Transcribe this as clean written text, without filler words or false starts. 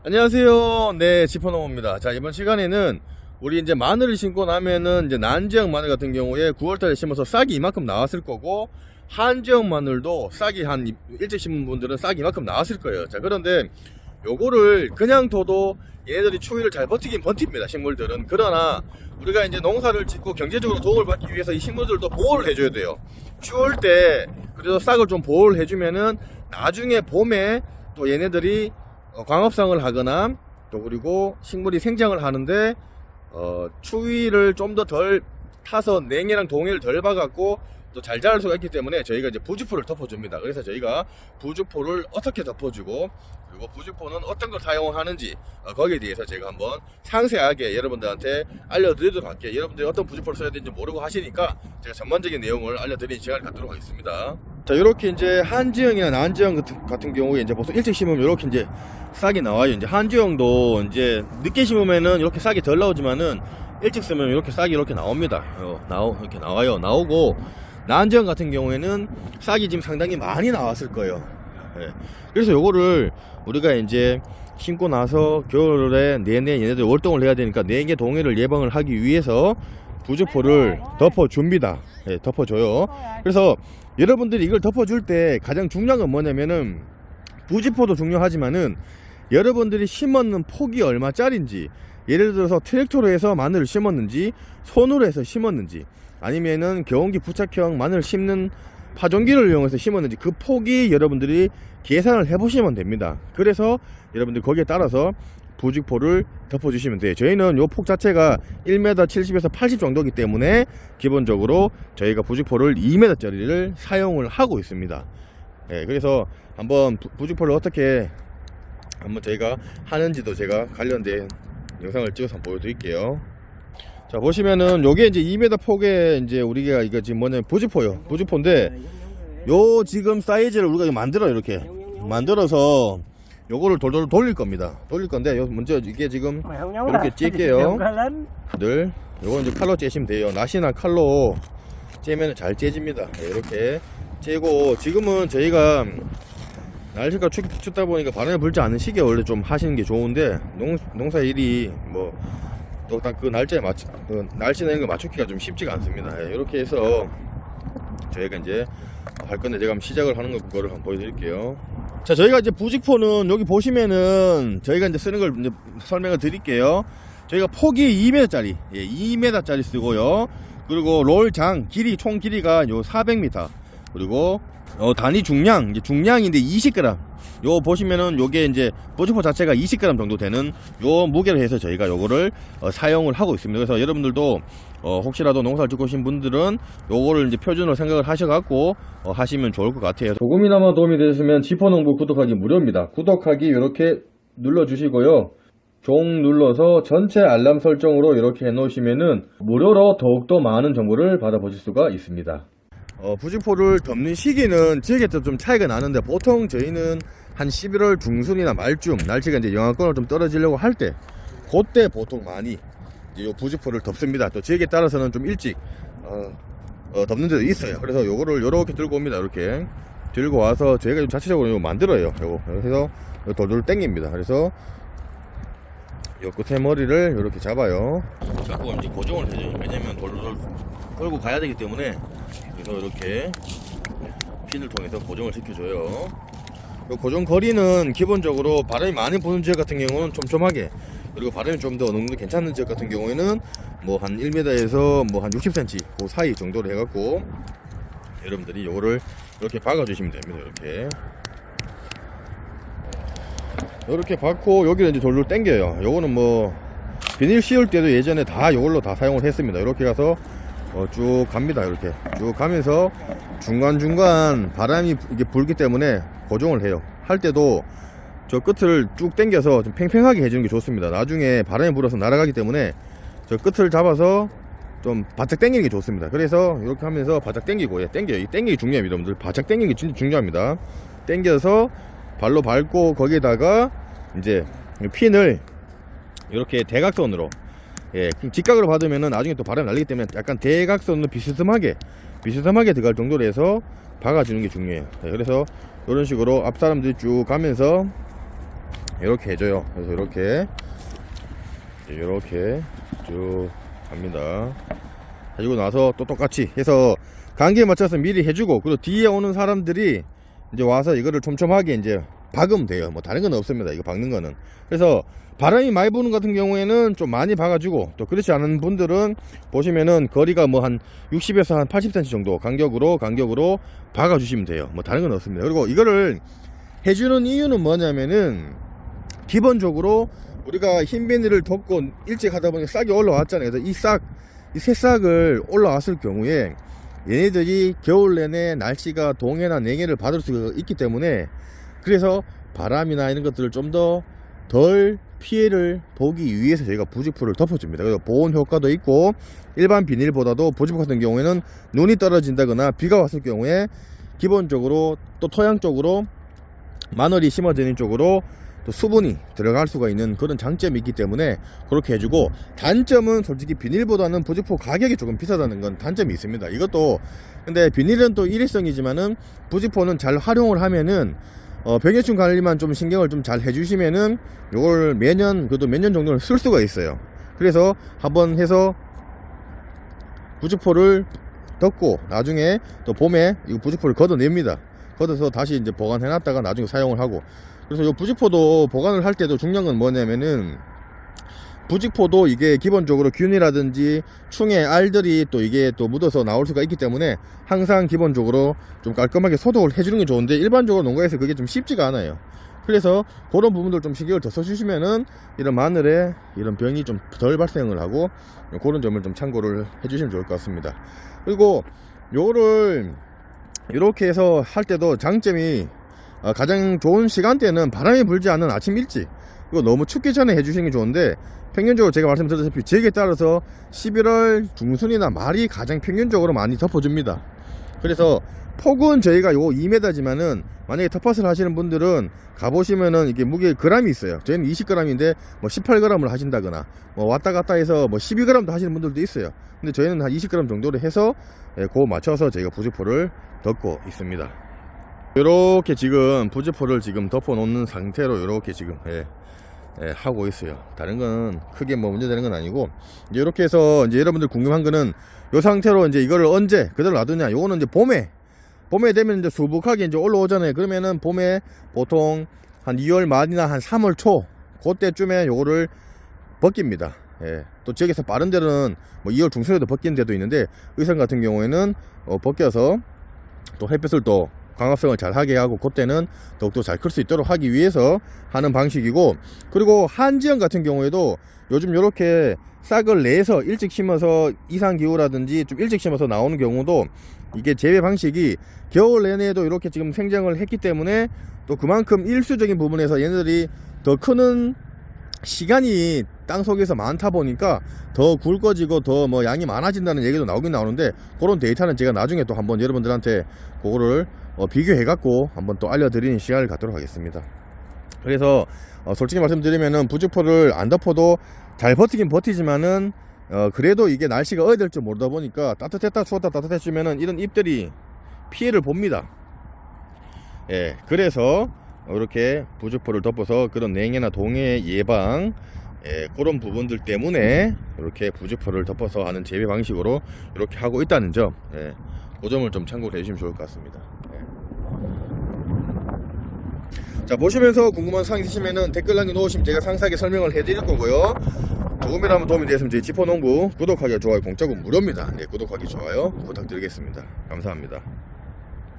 안녕하세요. 네, 지퍼노모입니다. 자, 이번 시간에는 우리 이제 마늘을 심고 나면은 이제 난지역 마늘 같은 경우에 9월달에 심어서 싹이 이만큼 나왔을 거고, 한지역 마늘도 싹이 한 일찍 심은 분들은 싹이 이만큼 나왔을 거예요. 자, 그런데 요거를 그냥 둬도 얘네들이 추위를 잘 버티긴 버팁니다, 식물들은. 그러나 우리가 이제 농사를 짓고 경제적으로 도움을 받기 위해서 이 식물들도 보호를 해줘야 돼요. 추울 때 그래도 싹을 좀 보호를 해주면은 나중에 봄에 또 얘네들이 광합성을 하거나 또 그리고 식물이 생장을 하는데 추위를 좀 더 덜 타서 냉해랑 동해를 덜 봐갖고 또 잘 자랄 수가 있기 때문에 저희가 이제 부주포를 덮어줍니다. 그래서 저희가 부주포를 어떻게 덮어주고 그리고 부주포는 어떤 걸 사용하는지 거기에 대해서 제가 한번 상세하게 여러분들한테 알려드리도록 할게요. 여러분들이 어떤 부주포를 써야 되는지 모르고 하시니까 제가 전반적인 내용을 알려드리는 시간을 갖도록 하겠습니다. 자, 이렇게 이제 한지형이나 난지형 같은 경우에 이제 보통 일찍 심으면 이렇게 이제 싹이 나와요. 이제 한지형도 이제 늦게 심으면은 이렇게 싹이 덜 나오지만은 일찍 쓰면 이렇게 싹이 이렇게 나옵니다. 이렇게 나오고, 난지형 같은 경우에는 싹이 지금 상당히 많이 나왔을 거예요. 예. 그래서 요거를 우리가 이제 심고 나서 겨울에 내내 얘네들 월동을 해야 되니까 냉해 동해를 예방을 하기 위해서 부주포를 덮어줍니다. 예, 덮어줘요. 그래서 여러분들이 이걸 덮어줄 때 가장 중요한 건 뭐냐면은 부주포도 중요하지만은 여러분들이 심었는 폭이 얼마짜린지, 예를 들어서 트랙터로 해서 마늘을 심었는지 손으로 해서 심었는지 아니면은 경운기 부착형 마늘 심는 파종기를 이용해서 심었는지 그 폭이 여러분들이 계산을 해 보시면 됩니다. 그래서 여러분들 거기에 따라서 부주포를 덮어주시면 돼요. 저희는 요 폭 자체가 1m 70에서 80 정도이기 때문에 기본적으로 저희가 부주포를 2m 짜리를 사용을 하고 있습니다. 예, 그래서 한번 부주포를 어떻게 한번 저희가 하는지도 제가 관련된 영상을 찍어서 한번 보여드릴게요. 자, 보시면은 요게 이제 2m 폭에 이제 우리가 이거 지금 뭐냐면 부주포요. 부주포인데 요 지금 사이즈를 우리가 만들어요. 이렇게 만들어서 요거를 돌돌 돌릴 겁니다. 돌릴 건데 요 먼저 이게 지금 이렇게 찔게요. 요거 이제 칼로 째시면 돼요. 낫이나 칼로 째면 잘 째집니다. 네, 이렇게 째고, 지금은 저희가 날씨가 춥다 보니까 바람이 불지 않는 시기에 원래 좀 하시는 게 좋은데 농사 일이 뭐 또 딱 그 날짜에 날씨 내는 거 맞추기가 좀 쉽지가 않습니다. 예, 이렇게 해서 저희가 이제 할 건데 제가 한번 시작을 하는 거를 한번 보여드릴게요. 자, 저희가 이제 부직포는 여기 보시면은 저희가 이제 쓰는 걸 이제 설명을 드릴게요. 저희가 폭이 2m짜리, 2m짜리 쓰고요. 그리고 롤장 길이 총 길이가 요 400m. 그리고 단위 중량, 이제 중량인데 20g. 요 보시면은 요게 이제 부주포 자체가 20g 정도 되는 요 무게를 해서 저희가 요거를 사용을 하고 있습니다. 그래서 여러분들도 혹시라도 농사를 짓고 계신 분들은 요거를 이제 표준으로 생각을 하셔갖고 하시면 좋을 것 같아요. 조금이나마 도움이 되셨으면 지퍼농부 구독하기 무료입니다. 구독하기 이렇게 눌러주시고요. 종 눌러서 전체 알람 설정으로 이렇게 해놓으시면은 무료로 더욱더 많은 정보를 받아보실 수가 있습니다. 부주포를 덮는 시기는 지역에 따라 좀 차이가 나는데 보통 저희는 한 11월 중순이나 말쯤 날씨가 이제 영하권으로 좀 떨어지려고 할 때 그때 보통 많이 이제 요 부주포를 덮습니다. 또 지역에 따라서는 좀 일찍 덮는 데도 있어요. 그래서 요거를 요렇게 들고 옵니다. 이렇게 들고 와서 저희가 좀 자체적으로 요거 만들어요. 요거 그래서 돌돌 당깁니다. 그래서 요 끝에 머리를 이렇게 잡아요. 잡고 이제 고정을 해줘요. 왜냐면 돌돌 끌고 가야 되기 때문에. 그래서 이렇게 핀을 통해서 고정을 시켜줘요. 고정 거리는 기본적으로 바람이 많이 부는 지역 같은 경우는 촘촘하게, 그리고 바람이 좀 더 어느 정도 괜찮은 지역 같은 경우에는 뭐 한 1m에서 뭐 한 60cm 그 사이 정도로 해갖고 여러분들이 요거를 이렇게 박아주시면 됩니다. 이렇게 박고 여기를 이제 돌돌 당겨요. 요거는 뭐 비닐 씌울 때도 예전에 다 요걸로 다 사용을 했습니다. 이렇게 가서 쭉 갑니다. 이렇게 쭉 가면서 중간중간 바람이 이게 불기 때문에 고정을 해요. 할 때도 저 끝을 쭉 당겨서 좀 팽팽하게 해주는 게 좋습니다. 나중에 바람이 불어서 날아가기 때문에 저 끝을 잡아서 좀 바짝 당기는 게 좋습니다. 그래서 이렇게 하면서 바짝 당기고, 당겨요. 이 당기기 중요합니다. 여러분들 바짝 당기는 게 진짜 중요합니다. 당겨서 발로 밟고 거기에다가 이제 핀을 이렇게 대각선으로, 직각으로 받으면은 나중에 또 바람이 날리기 때문에 약간 대각선으로 비스듬하게 들어갈 정도로 해서 박아주는 게 중요해요. 그래서 이런 식으로 앞 사람들이 쭉 가면서 이렇게 해줘요. 그래서 이렇게 쭉 갑니다. 해주고 나서 또 똑같이 해서 간격에 맞춰서 미리 해주고, 그리고 뒤에 오는 사람들이 이제 와서 이거를 촘촘하게 이제 박으면 돼요. 뭐 다른 건 없습니다. 이거 박는 거는. 그래서 바람이 많이 부는 같은 경우에는 좀 많이 박아주고, 또 그렇지 않은 분들은 보시면은 거리가 뭐 한 60에서 한 80cm 정도 간격으로 박아주시면 돼요. 뭐 다른 건 없습니다. 그리고 이거를 해주는 이유는 뭐냐면은 기본적으로 우리가 흰 비닐을 덮고 일찍 하다 보니까 싹이 올라왔잖아요. 그래서 이 새싹을 올라왔을 경우에 얘네들이 겨울 내내 날씨가 동해나 냉해를 받을 수 있기 때문에, 그래서 바람이나 이런 것들을 좀 더 덜 피해를 보기 위해서 저희가 부직포를 덮어줍니다. 그래서 보온 효과도 있고, 일반 비닐보다도 부직포 같은 경우에는 눈이 떨어진다거나 비가 왔을 경우에 기본적으로 또 토양 쪽으로 마늘이 심어지는 쪽으로 또 수분이 들어갈 수가 있는 그런 장점이 있기 때문에 그렇게 해주고, 단점은 솔직히 비닐보다는 부직포 가격이 조금 비싸다는 건 단점이 있습니다. 이것도 근데 비닐은 또 일회성이지만은 부직포는 잘 활용을 하면은 병해충 관리만 좀 신경을 좀 잘 해주시면은 요걸 그래도 몇 년 정도는 쓸 수가 있어요. 그래서 한번 해서 부직포를 덮고 나중에 또 봄에 이 부직포를 걷어냅니다. 걷어서 다시 이제 보관해 놨다가 나중에 사용을 하고. 그래서 이 부직포도 보관을 할 때도 중요한 건 뭐냐면은, 부직포도 이게 기본적으로 균이라든지 충의 알들이 또 이게 또 묻어서 나올 수가 있기 때문에 항상 기본적으로 좀 깔끔하게 소독을 해주는 게 좋은데, 일반적으로 농가에서 그게 좀 쉽지가 않아요. 그래서 그런 부분들 좀 신경을 더 써주시면은 이런 마늘에 이런 병이 좀 덜 발생을 하고, 그런 점을 좀 참고를 해주시면 좋을 것 같습니다. 그리고 요거를 이렇게 해서 할 때도 장점이, 가장 좋은 시간대는 바람이 불지 않는 아침 일찍, 이거 너무 춥기 전에 해주시는 게 좋은데, 평균적으로 제가 말씀드렸다시피 지역에 따라서 11월 중순이나 말이 가장 평균적으로 많이 덮어줍니다. 그래서 폭은 저희가 요 2m지만은 만약에 텃밭을 하시는 분들은 가보시면은 이게 무게 그램이 있어요. 저희는 20g인데 뭐 18g을 하신다거나 뭐 왔다 갔다 해서 뭐 12g도 하시는 분들도 있어요. 근데 저희는 한 20g 정도로 해서 그거 맞춰서 저희가 부직포를 덮고 있습니다. 이렇게 지금 부직포를 지금 덮어 놓는 상태로 이렇게 지금 하고 있어요. 다른 건 크게 뭐 문제되는 건 아니고, 이제 이렇게 해서 이제 여러분들 궁금한 거는 이 상태로 이제 이거를 언제 그대로 놔두냐. 요거는 이제 봄에 되면 이제 수북하게 이제 올라오잖아요. 그러면은 봄에 보통 한 2월 말이나 한 3월 초 그때쯤에 요거를 벗깁니다. 또 지역에서 빠른 데는 뭐 2월 중순에도 벗기는 데도 있는데, 의성 같은 경우에는 벗겨서 또 햇빛을 또 광합성을 잘 하게 하고 그때는 더욱더 잘 클 수 있도록 하기 위해서 하는 방식이고, 그리고 한지형 같은 경우에도 요즘 이렇게 싹을 내서 일찍 심어서 이상기후라든지 좀 일찍 심어서 나오는 경우도 이게 재배 방식이 겨울 내내에도 이렇게 지금 생장을 했기 때문에 또 그만큼 일수적인 부분에서 얘네들이 더 크는 시간이 땅속에서 많다 보니까 더 굵어지고 더 뭐 양이 많아진다는 얘기도 나오긴 나오는데, 그런 데이터는 제가 나중에 또 한번 여러분들한테 그거를 비교해 갖고 한번 또 알려드리는 시간을 갖도록 하겠습니다. 그래서 솔직히 말씀드리면은 부직포를 안 덮어도 잘 버티긴 버티지만은 그래도 이게 날씨가 어디 될지 모르다 보니까 따뜻했다 추웠다 따뜻해지면은 이런 잎들이 피해를 봅니다. 그래서 이렇게 부직포를 덮어서 그런 냉해나 동해 예방, 그런 부분들 때문에 이렇게 부직포를 덮어서 하는 재배 방식으로 이렇게 하고 있다는 점, 그 점을 좀 참고를 해주시면 좋을 것 같습니다. 자, 보시면서 궁금한 사항 있으시면은 댓글 남겨놓으시면 제가 상세하게 설명을 해드릴 거고요. 조금이라도 도움이 되었으면 저희 지포농부 구독하기, 좋아요 공짜고 무료입니다. 구독하기, 좋아요 부탁드리겠습니다. 감사합니다.